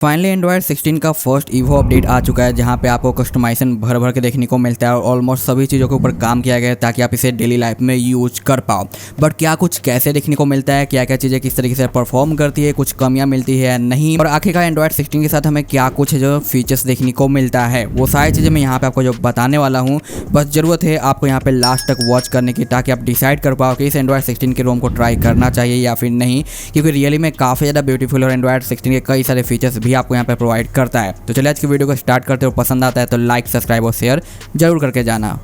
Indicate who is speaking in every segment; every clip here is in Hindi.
Speaker 1: फाइनली एंड्रॉयड 16 का फर्स्ट ईवो अपडेट आ चुका है, जहां पे आपको कस्टमाइजेशन भर भर के देखने को मिलता है और ऑलमोस्ट सभी चीज़ों के ऊपर काम किया गया है ताकि आप इसे डेली लाइफ में यूज कर पाओ। बट क्या कुछ कैसे देखने को मिलता है, क्या क्या चीज़ें किस तरीके से परफॉर्म करती है, कुछ कमियां मिलती है या नहीं, और आखिरकार एंड्रॉयड 16 के साथ हमें क्या कुछ जो फीचर्स देखने को मिलता है, वो सारी चीज़ें मैं यहाँ पे आपको जो बताने वाला हूँ। बस ज़रूरत है आपको यहाँ पे लास्ट तक वॉच करने की, ताकि आप डिसाइड कर पाओ कि इस एंड्रॉयड 16 के रोम को ट्राई करना चाहिए या फिर नहीं, क्योंकि रियली में काफ़ी ज़्यादा ब्यूटीफुल और एंड्रॉयड 16 के कई सारे फीचर्स भी आपको यहाँ पे प्रोवाइड करता है। तो चलिए आज की वीडियो को स्टार्ट करते हो। पसंद आता है तो लाइक, सब्सक्राइब और शेयर जरूर करके जाना।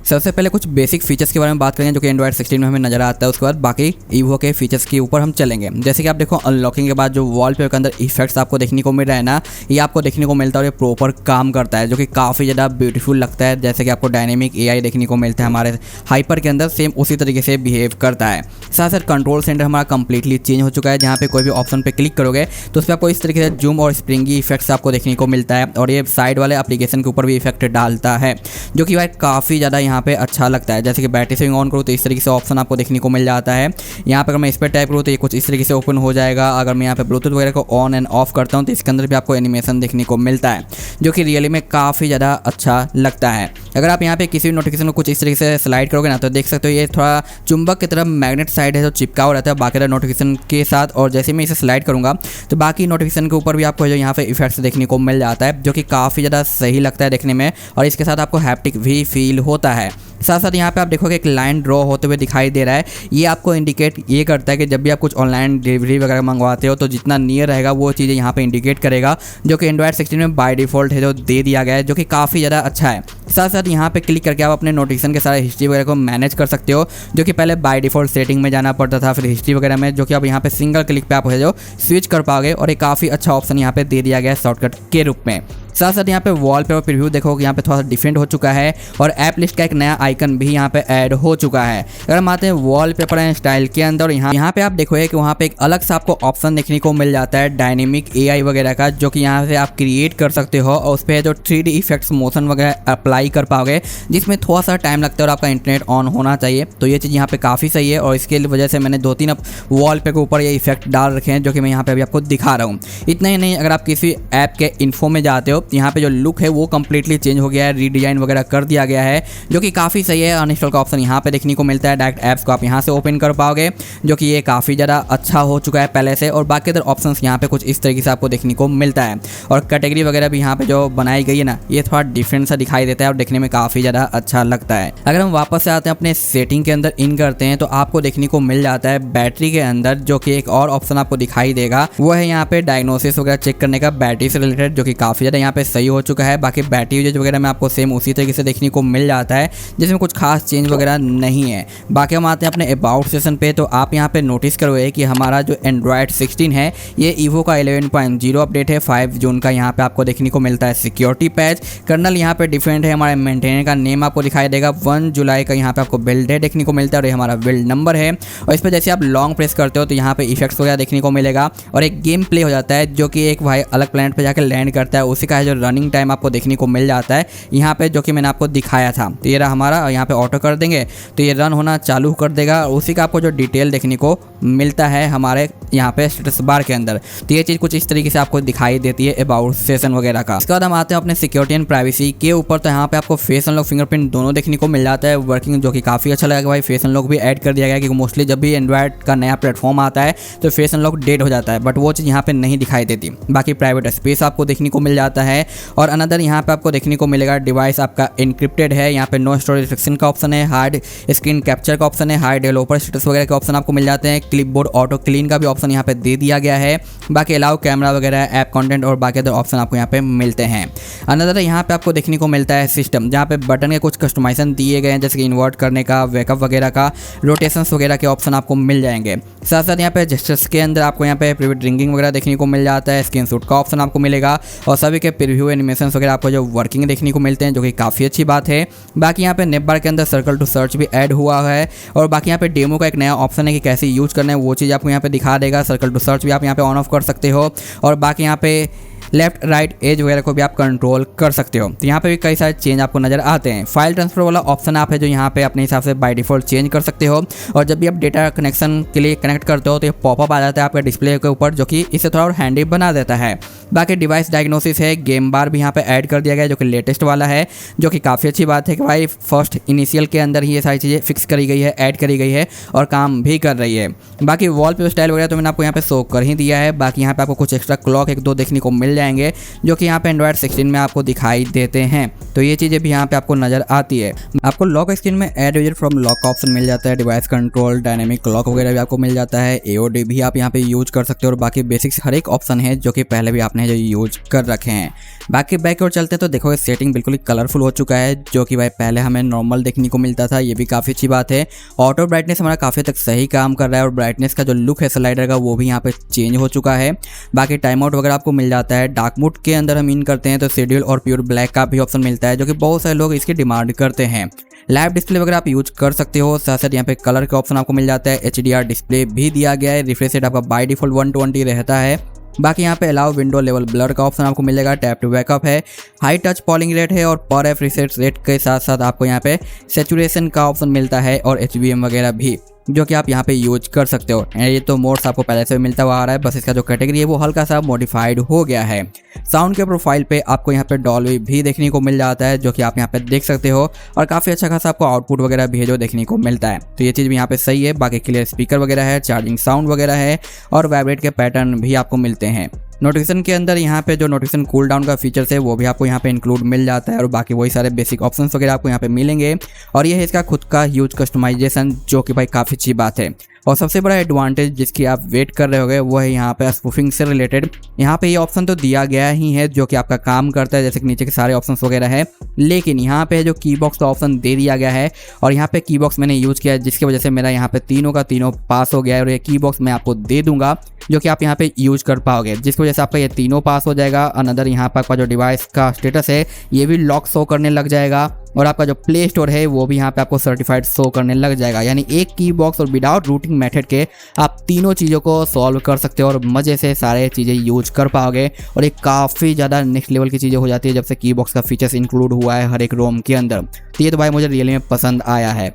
Speaker 1: सबसे पहले कुछ बेसिक फीचर्स के बारे में बात करेंगे जो कि एंड्रॉयड 16 में हमें नजर आता है। उसके बाद बाकी ईवो के फीचर्स के ऊपर हम चलेंगे। जैसे कि आप देखो, अनलॉकिंग के बाद जो वॉलपेपर के अंदर इफेक्ट्स आपको देखने को मिल रहा है ना, ये आपको देखने को मिलता है और ये प्रॉपर काम करता है, जो कि काफ़ी ज़्यादा ब्यूटीफुल लगता है। जैसे कि आपको डायनेमिक AI देखने को मिलता है हमारे हाइपर के अंदर, सेम उसी तरीके से बिहेव करता है। साथ साथ कंट्रोल सेंटर हमारा कंप्लीटली चेंज हो चुका है। जहाँ पे कोई भी ऑप्शन पे क्लिक करोगे तो उस पर आपको इस तरीके से जूम और स्प्रिंगी इफेक्ट्स आपको देखने को मिलता है, और ये साइड वाले एप्लीकेशन के ऊपर भी इफेक्ट डालता है, जो कि भाई काफ़ी ज़्यादा यहाँ पे अच्छा लगता है। जैसे कि बैटरी सेविंग ऑन करूँ तो इस तरीके से ऑप्शन आपको देखने को मिल जाता है। यहाँ पर अगर मैं इस पर टाइप करूँ तो ये कुछ इस तरीके से ओपन हो जाएगा। अगर मैं यहाँ पे ब्लूटूथ वगैरह को ऑन एंड ऑफ करता हूँ तो इसके अंदर भी आपको एनिमेशन देखने को मिलता है, जो कि रियली में काफ़ी ज़्यादा अच्छा लगता है। अगर आप यहाँ पे किसी भी नोटिफिकेशन को कुछ इस तरीके से स्लाइड करोगे ना, तो देख सकते हो ये थोड़ा चुंबक की तरह मैग्नेट साइड है जो चिपका हुआ रहता है बाकी नोटिफिकेशन के साथ। और जैसे मैं इसे स्लाइड करूँगा तो बाकी नोटिफिकेशन के ऊपर भी आपको जो यहाँ पे इफेक्ट्स देखने को मिल जाता है, जो कि काफ़ी ज़्यादा सही लगता है देखने में, और इसके साथ आपको हैप्टिक भी फील होता है। साथ साथ यहाँ पे आप देखोगे एक लाइन ड्रॉ होते हुए दिखाई दे रहा है। ये आपको इंडिकेट ये करता है कि जब भी आप कुछ ऑनलाइन डिलीवरी वगैरह मंगवाते हो तो जितना नियर रहेगा वो चीज़ें यहाँ पे इंडिकेट करेगा, जो कि एंड्रॉयड 16 में बाय डिफ़ॉल्ट है जो दे दिया गया है, जो कि काफ़ी ज़्यादा अच्छा है। साथ साथ यहाँ पे क्लिक करके आप अपने नोटिफिकेशन के सारे हिस्ट्री वगैरह को मैनेज कर सकते हो, जो कि पहले बाय डिफ़ॉल्ट सेटिंग में जाना पड़ता था, फिर हिस्ट्री वगैरह में, जो कि अब यहाँ पे सिंगल क्लिक पे आप जो स्विच कर पाओगे, और एक काफ़ी अच्छा ऑप्शन यहाँ पे दे दिया गया है शॉर्टकट के रूप में। साथ साथ यहाँ पे वॉलपेपर प्रीव्यू देखोगे यहाँ पे थोड़ा सा डिफरेंट हो चुका है, और ऐप लिस्ट का एक नया आइकन भी यहाँ पे ऐड हो चुका है। अगर हम आते हैं वॉलपेपर एंड स्टाइल के अंदर, यहाँ पे आप देखोगे कि वहाँ पे एक अलग सा आपको ऑप्शन देखने को मिल जाता है डायनेमिक AI वगैरह का, जो कि यहाँ से आप क्रिएट कर सकते हो, और उस पर जो 3D इफेक्ट्स मोशन वगैरह अप्लाई कर पाओगे, जिसमें थोड़ा सा टाइम लगता है और आपका इंटरनेट ऑन होना चाहिए। तो ये चीज़ यहाँ पे काफ़ी सही है, और इसके वजह से मैंने 2-3 वॉलपेपर के ऊपर ये इफेक्ट डाल रखे हैं, जो कि मैं यहाँ पे अभी आपको दिखा रहा हूँ। इतना ही नहीं, अगर आप किसी ऐप के इन्फो में जाते हो, यहाँ पे जो लुक है वो कम्प्लीटली चेंज हो गया है, रीडिजाइन वगैरह कर दिया गया है, जो कि काफ़ी सही है। अनइंस्टॉल का ऑप्शन यहाँ पे देखने को मिलता है, डायरेक्ट ऐप्स को आप यहाँ से ओपन कर पाओगे, जो कि ये काफ़ी ज़्यादा अच्छा हो चुका है पहले से। और बाकी अदर ऑप्शंस यहाँ पे कुछ इस तरीके से आपको देखने को मिलता है, और कैटेगरी वगैरह भी यहाँ पे जो बनाई गई है ना, ये थोड़ा डिफरेंट सा दिखाई देता है और देखने में काफ़ी ज़्यादा अच्छा लगता है। अगर हम वापस से आते हैं अपने सेटिंग के अंदर इन करते हैं, तो आपको देखने को मिल जाता है बैटरी के अंदर, जो कि एक और ऑप्शन आपको दिखाई देगा, वो है यहाँ पे डायग्नोसिस वगैरह चेक करने का बैटरी से रिलेटेड, जो कि काफ़ी ज़्यादा यहाँ पे सही हो चुका है। बाकी बैटरी यूजेज वगैरह में आपको सेम उसी तरीके से देखने को मिल जाता है, जिसमें कुछ खास चेंज वगैरह नहीं है। बाकी हम आते हैं अपने अबाउट सेशन पे, तो आप यहाँ पे नोटिस करोगे कि हमारा जो एंड्रॉयड 16 है, ये ईवो का 11.0 अपडेट है 5 जून का। यहाँ पे आपको देखने को मिलता है सिक्योरिटी पैच, कर्नल यहाँ पे डिफरेंट है, हमारे मेंटेनर का नेम आपको दिखाई देगा, 1 जुलाई का यहाँ पे आपको बिल्ड डे देखने को मिलता है, और ये हमारा बिल्ड नंबर है। और इस पर जैसे आप लॉन्ग प्रेस करते हो तो यहाँ पे इफेक्ट्स वगैरह देखने को मिलेगा, और एक गेम प्ले हो जाता है, जो कि एक भाई अलग प्लेनेट पर जाकर लैंड करता है, उसी का है जो रनिंग टाइम आपको देखने को मिल जाता है यहाँ पे, जो कि मैंने आपको दिखाया था। तो ये रहा हमारा, यहाँ पे ऑटो कर देंगे तो ये रन होना चालू कर देगा, उसी का आपको जो डिटेल देखने को मिलता है हमारे यहाँ पे स्टेटस बार के अंदर। तो ये चीज़ कुछ इस तरीके से आपको दिखाई देती है अबाउट सेशन वगैरह का। इसके बाद हम आते हैं अपने सिक्योरिटी एंड प्राइवेसी के ऊपर, तो यहाँ पे आपको फेस अनलॉक फिंगरप्रिंट दोनों देखने को मिल जाता है वर्किंग, जो कि काफ़ी अच्छा लगेगा भाई। फेस अनलॉक भी ऐड कर दिया गया, क्योंकि मोस्टली जब भी एंड्रॉयड का नया प्लेटफॉर्म आता है तो फेस अनलॉक डेड हो जाता है, बट वो चीज़ यहाँ पे नहीं दिखाई देती। बाकी प्राइवेट स्पेस आपको देखने को मिल जाता है, और अनदर यहाँ पे आपको देखने को मिलेगा डिवाइस आपका इनक्रिप्टेड है। यहाँ पे नो स्टोरेज रिस्ट्रिक्शन का ऑप्शन है, हार्ड स्क्रीन कैप्चर का ऑप्शन है, हाई डेवलपर स्टेटस वगैरह के ऑप्शन आपको मिल जाते हैं, क्लिपबोर्ड ऑटो क्लीन का भी ऑप्शन यहाँ पे दे दिया गया है। बाकी अलाउ कैमरा वगैरह, ऐप कंटेंट और बाकी अदर ऑप्शन आपको यहाँ पे मिलते हैं। अनदर यहाँ पे आपको देखने को मिलता है सिस्टम, जहाँ पे बटन के कुछ कस्टमाइजेशन दिए गए हैं, जैसे कि इन्वर्ट करने का, वेकअप वगैरह का, रोटेशंस वगैरह के ऑप्शन आपको मिल जाएंगे। साथ साथ यहाँ पे जेस्चर्स के अंदर आपको यहाँ पे प्रीव्यू ड्रिंकिंग वगैरह देखने को मिल जाता है, स्क्रीनशॉट का ऑप्शन आपको मिलेगा, और सभी के प्रीव्यू एनिमेशन वगैरह आपको जो वर्किंग देखने को मिलते हैं, जो कि काफ़ी अच्छी बात है। बाकी यहाँ पे नेप बार के अंदर सर्कल टू सर्च भी ऐड हुआ है, और बाकी यहाँ पे डेमो का एक नया ऑप्शन है कि कैसे यूज करना है, वो चीज़ आपको यहाँ पे दिखा देगा। सर्कल टू सर्च भी आप यहाँ पे ऑन ऑफ कर सकते हो, और बाकी यहाँ पे लेफ्ट राइट एज वगैरह को भी आप कंट्रोल कर सकते हो। तो यहाँ पे भी कई सारे चेंज आपको नजर आते हैं। फाइल ट्रांसफर वाला ऑप्शन आप है जो यहाँ पे अपने हिसाब से बाय डिफॉल्ट चेंज कर सकते हो, और जब भी आप डेटा कनेक्शन के लिए कनेक्ट करते हो तो ये पॉपअप आ जाता है आपके डिस्प्ले के ऊपर, जो कि इसे थोड़ा और हैंडी बना देता है। बाकी डिवाइस डायग्नोसिस है, गेम बार भी यहाँ पे ऐड कर दिया गया है जो कि लेटेस्ट वाला है, जो कि काफ़ी अच्छी बात है कि भाई फर्स्ट इनिशियल के अंदर ही ये सारी चीज़ें फिक्स करी गई है, ऐड करी गई है और काम भी कर रही है। बाकी वॉलपेपर स्टाइल वगैरह तो मैंने आपको यहाँ पे शो कर ही दिया है। बाकी यहाँ पे आपको कुछ एक्स्ट्रा क्लॉक 1-2 देखने को मिल जाएंगे जो कि यहाँ पे एंड्रॉइड 16 में आपको दिखाई देते हैं, तो ये चीज़ें भी यहाँ पे आपको नजर आती है। आपको लॉक स्क्रीन में ऐड यूजर फ्रॉम लॉक का ऑप्शन मिल जाता है, डिवाइस कंट्रोल, डायनेमिक क्लॉक वगैरह भी आपको मिल जाता है, AOD भी आप यहाँ पे यूज कर सकते हो, और बाकी बेसिक्स हर एक ऑप्शन है जो कि पहले भी आपने जो यूज कर रखे हैं। बाकी बैक की ओर चलते हैं तो देखो सेटिंग बिल्कुल ही कलरफुल हो चुका है, जो कि भाई पहले हमें नॉर्मल देखने को मिलता था, ये भी काफ़ी अच्छी बात है। ऑटो ब्राइटनेस हमारा काफ़ी तक सही काम कर रहा है, और ब्राइटनेस का जो लुक है स्लाइडर का वो भी यहाँ पे चेंज हो चुका है। बाकी टाइम आउट वगैरह आपको मिल जाता है। डार्क मोड के अंदर हम इन करते हैं तो शेड्यूल और प्योर ब्लैक का भी ऑप्शन मिलता है, जो कि बहुत सारे लोग इसकी डिमांड करते हैं। लाइव डिस्प्ले वगैरह आप यूज कर सकते हो, साथ साथ यहाँ पे कलर का ऑप्शन आपको मिल जाता है। HDR डिस्प्ले भी दिया गया है, रिफ्रेश रेट आपका बाय डिफॉल्ट 120 रहता है। बाकी यहाँ पे अलाउ विंडो लेवल ब्लर का ऑप्शन आपको मिलेगा, टैप टू बैकअप है, हाई टच पॉलिंग रेट है, और पर एफ रिसेट रेट के साथ साथ आपको यहाँ पे सैचुरेशन का ऑप्शन मिलता है, और HBM वगैरह भी जो कि आप यहाँ पे यूज कर सकते हो। ये तो मोड्स आपको पहले से मिलता हुआ आ रहा है, बस इसका जो कैटेगरी है वो हल्का सा मॉडिफाइड हो गया है। साउंड के प्रोफाइल पे आपको यहाँ पे डॉल्बी भी देखने को मिल जाता है, जो कि आप यहाँ पे देख सकते हो, और काफ़ी अच्छा खासा आपको आउटपुट वगैरह भी है जो देखने को मिलता है, तो ये चीज़ भी यहाँ पे सही है। बाकी क्लियर स्पीकर वगैरह है, चार्जिंग साउंड वगैरह है, और वाइब्रेट के पैटर्न भी आपको मिलते हैं। नोटिफिकेशन के अंदर यहाँ पे जो नोटिफिकेशन कूल डाउन का फीचर्स है वो भी आपको यहाँ पे इंक्लूड मिल जाता है, और बाकी वही सारे बेसिक ऑप्शंस वगैरह आपको यहाँ पे मिलेंगे। और ये है इसका खुद का ह्यूज कस्टमाइजेशन, जो कि भाई काफ़ी अच्छी बात है। और सबसे बड़ा एडवांटेज जिसकी आप वेट कर रहे होगे वो है यहाँ पे स्पूफिंग से रिलेटेड। यहाँ पे ये ऑप्शन तो दिया गया ही है जो कि आपका काम करता है, जैसे कि नीचे के सारे ऑप्शंस वगैरह है, लेकिन यहाँ पे जो कीबॉक्स का ऑप्शन दे दिया गया है, और यहाँ पे कीबॉक्स मैंने यूज़ किया है, जिसकी वजह से मेरा यहाँ पे तीनों का तीनों पास हो गया है। और ये कीबॉक्स मैं आपको दे दूंगा जो कि आप यहाँ पे यूज कर पाओगे, जिसकी वजह से आपका ये तीनों पास हो जाएगा। अनदर यहाँ पर आपका जो डिवाइस का स्टेटस है ये भी लॉक शो करने लग जाएगा, और आपका जो प्ले स्टोर है वो भी यहाँ पे आपको सर्टिफाइड शो करने लग जाएगा। यानी एक की बॉक्स और विदाउट रूटिंग मेथड के आप तीनों चीज़ों को सॉल्व कर सकते हो, और मज़े से सारे चीज़ें यूज कर पाओगे। और ये काफ़ी ज़्यादा नेक्स्ट लेवल की चीज़ें हो जाती है जब से की बॉक्स का फीचर्स इंक्लूड हुआ है हर एक रोम के अंदर। तो ये तो भाई मुझे रियली में पसंद आया है।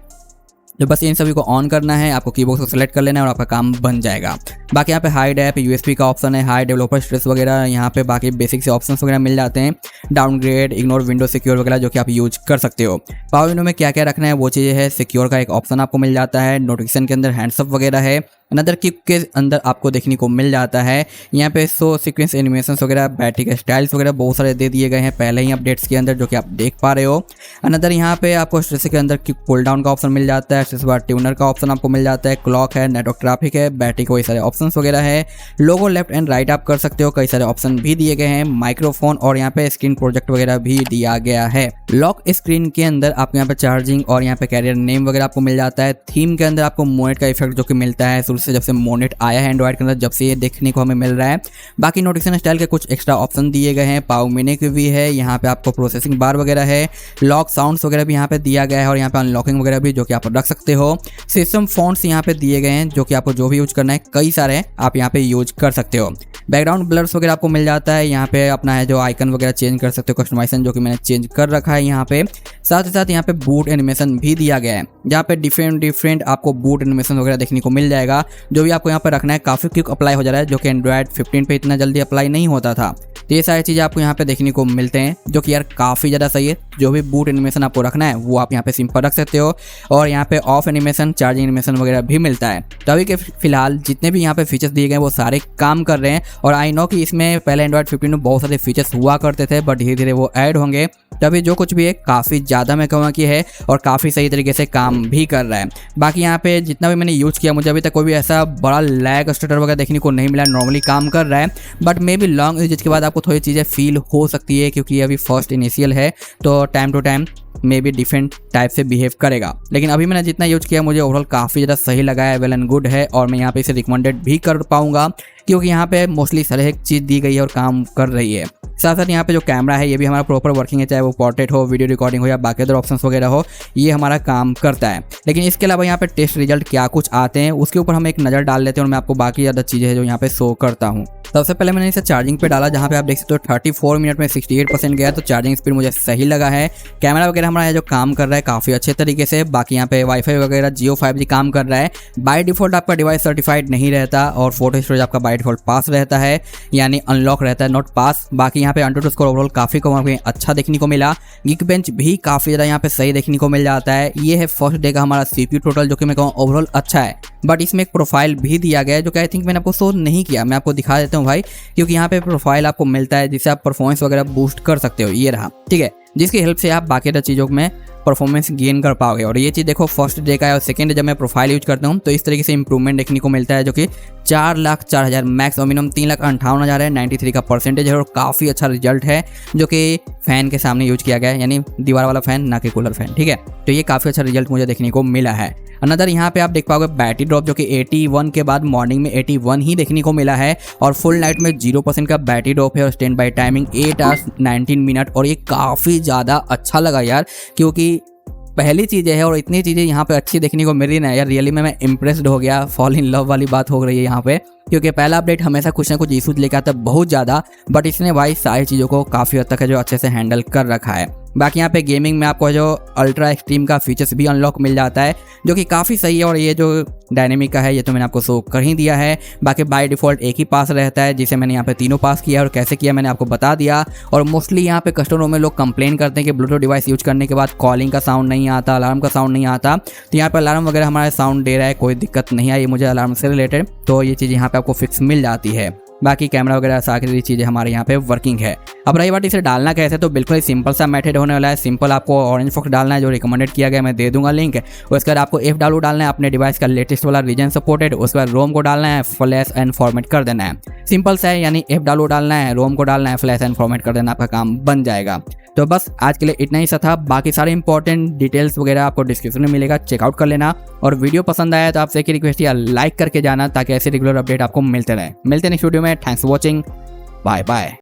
Speaker 1: तो बस इन सभी को ऑन करना है, आपको कीबोर्ड को सेलेक्ट कर लेना है और आपका काम बन जाएगा। बाकी यहाँ पे हाइड ऐप, USB का ऑप्शन है, हाई डेवलपर स्ट्रेस वगैरह, यहाँ पे बाकी बेसिक से ऑप्शंस वगैरह मिल जाते हैं। डाउनग्रेड, इग्नोर विंडो सिक्योर वगैरह जो कि आप यूज कर सकते हो। पावर विंडो में क्या क्या रखना है वो चीज़ें है। सिक्योर का एक ऑप्शन आपको मिल जाता है, नोटिफिकेशन के अंदर हैंड्सअप वगैरह है। अनदर किक के अंदर आपको देखने को मिल जाता है यहाँ पे शो सीक्वेंस एनिमेशंस वगैरह, बैटरी के स्टाइल्स वगैरह बहुत सारे दे दिए गए हैं पहले ही अपडेट्स के अंदर, जो कि आप देख पा रहे हो। अनदर यहाँ पे आपको स्ट्रेस के अंदर किक पुल डाउन का ऑप्शन मिल जाता है, स्ट्रेस बार ट्यूनर का ऑप्शन आपको मिल जाता है, क्लॉक है, नेटवर्क ट्रैफिक है, बैटरी के कई सारे ऑप्शन वगैरह है। लोगो लेफ्ट एंड राइट आप कर सकते हो, कई सारे ऑप्शन भी दिए गए हैं। माइक्रोफोन और यहाँ पे स्क्रीन प्रोजेक्ट वगैरह भी दिया गया है। लॉक स्क्रीन के अंदर आपको यहाँ पे चार्जिंग और यहाँ पे कैरियर नेम वगैरह आपको मिल जाता है। थीम के अंदर आपको मोनेट का इफेक्ट जो कि मिलता है शुरू से, जब से मोनेट आया है एंड्रॉइड के अंदर, जब से ये देखने को हमें मिल रहा है। बाकी नोटिफिकेशन स्टाइल के कुछ एक्स्ट्रा ऑप्शन दिए गए हैं, पावर मिनट भी है, यहाँ पे आपको प्रोसेसिंग बार वगैरह है, लॉक साउंड्स वगैरह भी यहाँ पे दिया गया है, और यहाँ पे अनलॉकिंग वगैरह भी जो कि आप रख सकते हो। सिस्टम फॉन्ट्स यहाँ पे दिए गए हैं जो कि आपको जो भी यूज करना है, कई सारे आप यहाँ पे यूज कर सकते हो। बैकग्राउंड ब्लर्स वगैरह आपको मिल जाता है, यहाँ पे अपना है जो आइकन वगैरह चेंज कर सकते हो, कस्टमाइजेशन जो कि मैंने चेंज कर रखा है यहाँ पे। साथ ही साथ यहाँ पे बूट एनिमेशन भी दिया गया है, जहाँ पे डिफरेंट आपको बूट एनिमेशन वगैरह देखने को मिल जाएगा, जो भी आपको यहाँ पे रखना है। काफ़ी क्विक अप्लाई हो जा रहा है, जो कि एंड्रॉइड 15 पे इतना जल्दी अप्लाई नहीं होता था। तो ये सारी चीज़ें आपको यहाँ पे देखने को मिलते हैं, जो कि यार काफ़ी ज़्यादा सही है। जो भी बूट एनिमेशन आपको रखना है वो आप यहाँ पे सिंपल रख सकते हो, और यहाँ पे ऑफ एनिमेशन, चार्जिंग एनिमेशन वगैरह भी मिलता है। तो अभी के फिलहाल जितने भी यहाँ पे फीचर्स दिए गए वो सारे काम कर रहे हैं, और आई नो कि इसमें पहले एंड्रॉइड 15 में बहुत सारे फीचर्स हुआ करते थे, बट धीरे धीरे वो ऐड होंगे। तभी जो कुछ भी है काफ़ी ज़्यादा मैं कहूँगा कि है, और काफ़ी सही तरीके से काम भी कर रहा है। बाकी यहाँ पे जितना भी मैंने यूज़ किया, मुझे अभी तक कोई भी ऐसा बड़ा लैग स्टटर वगैरह देखने को नहीं मिला, नॉर्मली काम कर रहा है। But maybe long usages के बाद आपको थोड़ी चीज़ें फील हो सकती है, क्योंकि अभी फर्स्ट इनिशियल है, तो time to time maybe different type से बिहेव करेगा। लेकिन अभी मैंने जितना यूज किया मुझे ओवरऑल काफ़ी ज़्यादा सही लगा है, वेल एंड गुड है, और मैं यहाँ पे इसे रिकमेंडेड भी कर पाऊंगा। क्योंकि यहाँ पे मोस्टली हर एक चीज़ दी गई है और काम कर रही है। साथ साथ यहाँ पे जो कैमरा है ये भी हमारा प्रॉपर वर्किंग है, चाहे वो पोर्ट्रेट हो, वीडियो रिकॉर्डिंग हो या बाकी अदर ऑप्शंस वगैरह हो, ये हमारा काम करता है। लेकिन इसके अलावा यहाँ पे टेस्ट रिजल्ट क्या कुछ आते हैं उसके ऊपर हम एक नज़र डाल लेते हैं और मैं आपको बाकी ज़्यादा चीज़ें हैं जो यहाँ पे शो करता हूँ। सबसे पहले मैंने इसे चार्जिंग पे डाला, जहाँ पे आप देख सकते हो 34 मिनट में 68% गया, तो चार्जिंग स्पीड मुझे सही लगा है। कैमरा वगैरह हमारा जो काम कर रहा है काफ़ी अच्छे तरीके से। बाकी यहाँ पे वाईफाई वगैरह जियो 5G काम कर रहा है। बाय डिफॉल्ट आपका डिवाइस सर्टिफाइड नहीं रहता और फोटो स्टोरेज आपका बाय डिफॉल्ट पास रहता है, यानी अनलॉक रहता है, नॉट पास। बाकी यहाँ पे AnTuTu स्कोर ओवरऑल काफ़ी कम अच्छा देखने को मिला। Geekbench भी काफ़ी ज़्यादा यहाँ पे सही देखने को मिल जाता है। ये है फर्स्ट डे का हमारा CPU टोटल, जो कि मैं कहूँ ओवरऑल अच्छा है। बट इसमें एक प्रोफाइल भी दिया गया है जो कि आई थिंक मैंने आपको शो नहीं किया। मैं आपको दिखा देता हूँ भाई, क्योंकि यहाँ पे प्रोफाइल आपको मिलता है जिससे आप परफॉर्मेंस वगैरह बूस्ट कर सकते हो। ये रहा, ठीक है, जिसकी हेल्प से आप बाकी चीज़ों में परफॉर्मेंस गेन कर पाओगे। और ये चीज़ देखो फर्स्ट डे का है और सेकंड डे जब मैं प्रोफाइल यूज करता हूँ तो इस तरीके से इंप्रूवमेंट देखने को मिलता है, जो कि 4,04,000 मैक्स और मिनिमम 3,58,000 है। 93 का परसेंटेज है और काफ़ी अच्छा रिजल्ट है, जो कि फ़ैन के सामने यूज किया गया है, यानी दीवार वाला फ़ैन, ना कि कूलर फ़ैन, ठीक है। तो ये काफ़ी अच्छा रिजल्ट मुझे देखने को मिला है। अनदर यहाँ पे आप देख पाओगे बैटरी ड्रॉप, जो कि 81 के बाद मॉर्निंग में 81 ही देखने को मिला है और फुल नाइट में 0% का बैटरी ड्रॉप है और stand by timing 8 hours 19 minute. और ये काफ़ी ज़्यादा अच्छा लगा यार, क्योंकि पहली चीज़ें है और इतनी चीज़ें यहाँ पे अच्छी देखने को मिल रही ना यार, रियली में मैं इम्प्रेस्ड हो गया। फॉल इन लव वाली बात हो रही है यहाँ पे, क्योंकि पहला अपडेट हमेशा कुछ ना कुछ इशूज लेकर आता है बहुत ज़्यादा, बट इसने भाई सारी चीज़ों को काफ़ी हद तक है जो अच्छे से हैंडल कर रखा है। बाकी यहाँ पे गेमिंग में आपको जो अल्ट्रा एक्सट्रीम का फीचर्स भी अनलॉक मिल जाता है, जो कि काफ़ी सही है। और ये जो डायनेमिक का है ये तो मैंने आपको शो कर ही दिया है। बाकी बाय डिफ़ॉल्ट एक ही पास रहता है, जिसे मैंने यहाँ पे तीनों पास किया और कैसे किया मैंने आपको बता दिया। और मोस्टली यहाँ पे कस्टमरों में लोग कंप्लेन करते हैं कि ब्लूटूथ डिवाइस यूज करने के बाद कॉलिंग का साउंड नहीं आता, अलार्म का साउंड नहीं आता। तो यहाँ पर अलार्म वगैरह हमारा साउंड दे रहा है, कोई दिक्कत नहीं आई मुझे अलार्म से रिलेटेड, तो ये चीज़ यहाँ पे आपको फिक्स मिल जाती है। बाकी कैमरा वगैरह सारी चीज़ें हमारे यहाँ पे वर्किंग है। अब रही बात इसे डालना कैसे, तो बिल्कुल ही सिंपल सा मेथड होने वाला है। सिंपल आपको ऑरेंज फॉक्स डालना है, जो रिकमेंडेड किया गया, मैं दे दूंगा लिंक। उसके बाद आपको FW डालना है, अपने डिवाइस का लेटेस्ट वाला रीजन सपोर्टेड। उसके बाद रोम को डालना है, फ्लैश एंड फॉर्मेट कर देना है। सिंपल सा है, यानी FW डालना है, रोम को डालना है, फ्लैश एंड फॉर्मेट कर देना, आपका काम बन जाएगा। तो बस आज के लिए इतना ही सा था। बाकी सारे इंपॉर्टेंट डिटेल्स वगैरह आपको डिस्क्रिप्शन में मिलेगा, चेकआउट कर लेना। और वीडियो पसंद आया तो आपसे एक रिक्वेस्ट या लाइक करके जाना, ताकि ऐसे रेगुलर अपडेट आपको मिलते रहे। मिलते हैं नेक्स्ट वीडियो में। Thanks for watching, bye bye.